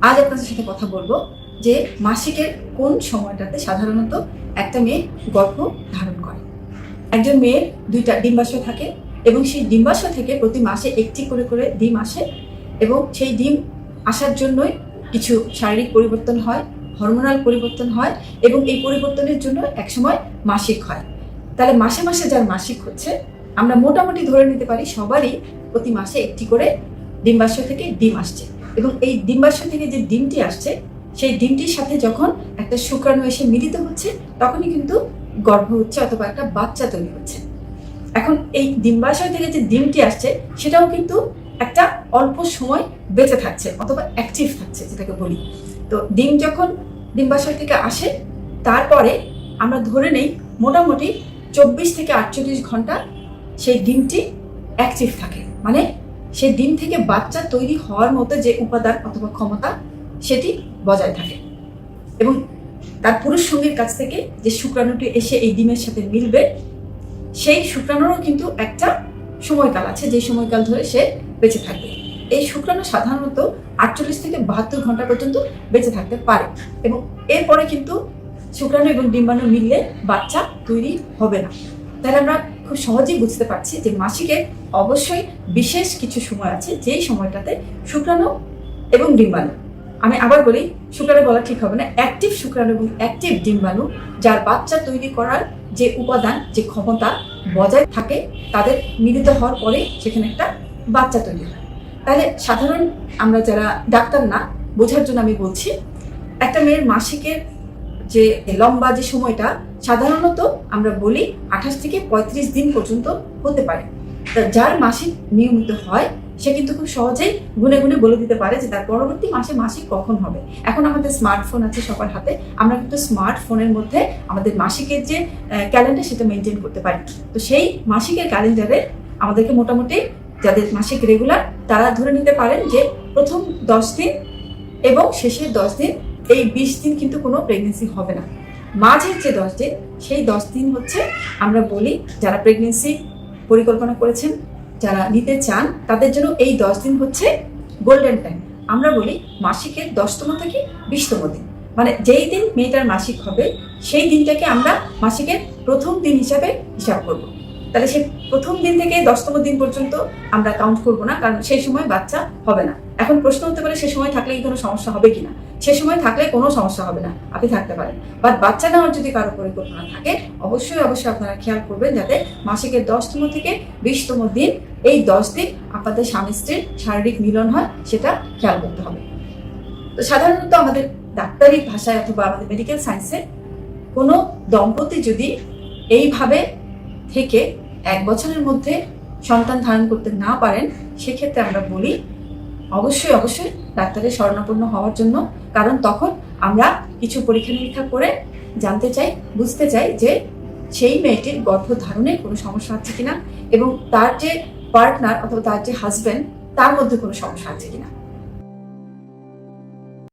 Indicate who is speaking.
Speaker 1: আজ আপনাদের সাথে কথা বলবো যে মাসিকের কোন সময়টাতে সাধারণত একটা মেয়ে গর্ভ ধারণ করে। একজন মেয়ের দুইটা ডিম্বাশয় থাকে এবং সেই ডিম্বাশয় থেকে প্রতি মাসে একটি করে করে ডিম আসে এবং সেই ডিম আসার জন্যই কিছু শারীরিক পরিবর্তন হয়, হরমোনাল পরিবর্তন হয় এবং এই পরিবর্তনের জন্য একসময় মাসিক হয়। তাহলে মাসে মাসে যার মাসিক হচ্ছে আমরা মোটামুটি ধরে নিতে পারি সবারই প্রতি মাসে একটি করে ডিম্বাশয় থেকে ডিম আসছে এবং এই ডিম্বাশয় থেকে যে ডিমটি আসছে সেই ডিমটির সাথে যখন একটা শুক্রাণু এসে মিলিত হচ্ছে তখনই কিন্তু গর্ভ হচ্ছে অথবা একটা বাচ্চা তৈরি হচ্ছে। এখন এই ডিম্বাশয় থেকে যে ডিমটি আসছে সেটাও কিন্তু একটা অল্প সময় বেঁচে থাকছে অথবা অ্যাক্টিভ থাকছে যেটাকে বলি। তো ডিম যখন ডিম্বাশয় থেকে আসে তারপরে আমরা ধরে নেই মোটামুটি 24 থেকে 48 ঘন্টা সেই ডিমটি অ্যাক্টিভ থাকে, মানে সেই ডিম থেকে বাচ্চা তৈরি হওয়ার মতো যে উপাদান অথবা ক্ষমতা সেটি বজায় থাকে এবং তার পুরুষ সঙ্গীর কাছ থেকে যে শুক্রাণুটি এসে এই ডিমের সাথে মিলবে সেই শুক্রাণুরও কিন্তু একটা সময়কাল আছে, যে সময়কাল ধরে সে বেঁচে থাকবে। এই শুক্রাণু সাধারণত 48 থেকে 72 ঘন্টা পর্যন্ত বেঁচে থাকতে পারে এবং এরপরে কিন্তু শুক্রাণু এবং ডিম্বাণু মিললে বাচ্চা তৈরি হবে না। তাহলে আমরা খুব সহজেই বুঝতে পারছি যে মাসিকের অবশ্যই বিশেষ কিছু সময় আছে যেই সময়টাতে শুক্রাণু এবং ডিম্বাণু, আমি আবার বলি শুক্রাণু বলা ঠিক হবে না, অ্যাক্টিভ শুক্রাণু এবং অ্যাক্টিভ ডিম্বাণু যার বাচ্চা তৈরি করার যে উপাদান যে ক্ষমতা বজায় থাকে তাদের মিলিত হওয়ার পরে সেখানে একটা বাচ্চা তৈরি হয়। তাহলে সাধারণ আমরা যারা ডাক্তার না বোঝার জন্য আমি বলছি, একটা মেয়ের মাসিকের যে লম্বা যে সময়টা সাধারণত আমরা বলি 28 থেকে 35 দিন পর্যন্ত হতে পারে। যার মাসিক নিয়মিত হয় সে কিন্তু খুব সহজেই গুনে গুনে বলে দিতে পারে যে তার পরবর্তী মাসে মাসিক কখন হবে। এখন আমাদের স্মার্টফোন আছে সবার হাতে, আমরা কিন্তু স্মার্টফোনের মধ্যে আমাদের মাসিকের যে ক্যালেন্ডার সেটা মেনটেন করতে পারি। তো সেই মাসিকের ক্যালেন্ডারে আমাদেরকে মোটামুটি যাদের মাসিক রেগুলার তারা ধরে নিতে পারেন যে প্রথম 10 দিন এবং শেষের 10 দিন, এই 20 দিন কিন্তু কোনো প্রেগনেন্সি হবে না। মাঝের যে 10 দিন সেই 10 দিন হচ্ছে আমরা বলি যারা প্রেগনেন্সি পরিকল্পনা করেছেন, যারা নিতে চান তাদের জন্য এই 10 দিন হচ্ছে গোল্ডেন টাইম। আমরা বলি মাসিকের 10তম থেকে 20তম দিন, মানে যেই দিন মেয়েটার মাসিক হবে সেই দিনটাকে আমরা মাসিকের প্রথম দিন হিসাবে হিসাব করব। তাহলে সেই প্রথম দিন থেকে 10তম দিন পর্যন্ত আমরা কাউন্ট করব না, কারণ সেই সময় বাচ্চা হবে না। এখন প্রশ্ন হতে পারে সে সময় থাকলে কি কোনো সমস্যা হবে কিনা। সে সময় থাকলে কোনো সমস্যা হবে না, আপনি থাকতে পারেন। বাট বাচ্চা নেওয়ার যদি কারো পরিকল্পনা থাকে অবশ্যই আপনারা খেয়াল করবেন যাতে মাসিকের 10তম থেকে 20তম দিন এই 10 দিন আপনাদের স্বামী স্ত্রীর শারীরিক মিলন হয় সেটা খেয়াল করতে হবে। তো সাধারণত আমাদের ডাক্তারি ভাষায় অথবা আমাদের মেডিকেল সায়েন্সে কোনো দম্পতি যদি এইভাবে থেকে 1 বছরের মধ্যে সন্তান ধারণ করতে না পারেন সেক্ষেত্রে আমরা বলি অবশ্যই ডাক্তারের শরণাপন্ন হওয়ার জন্য, কারণ তখন আমরা কিছু পরীক্ষা নিরীক্ষা করে জানতে চাই, বুঝতে চাই যে সেই মেয়েটির গর্ভধারণে কোনো সমস্যা আছে কিনা এবং তার যে পার্টনার অথবা তার যে হাজবেন্ড তার মধ্যে কোনো সমস্যা আছে কিনা।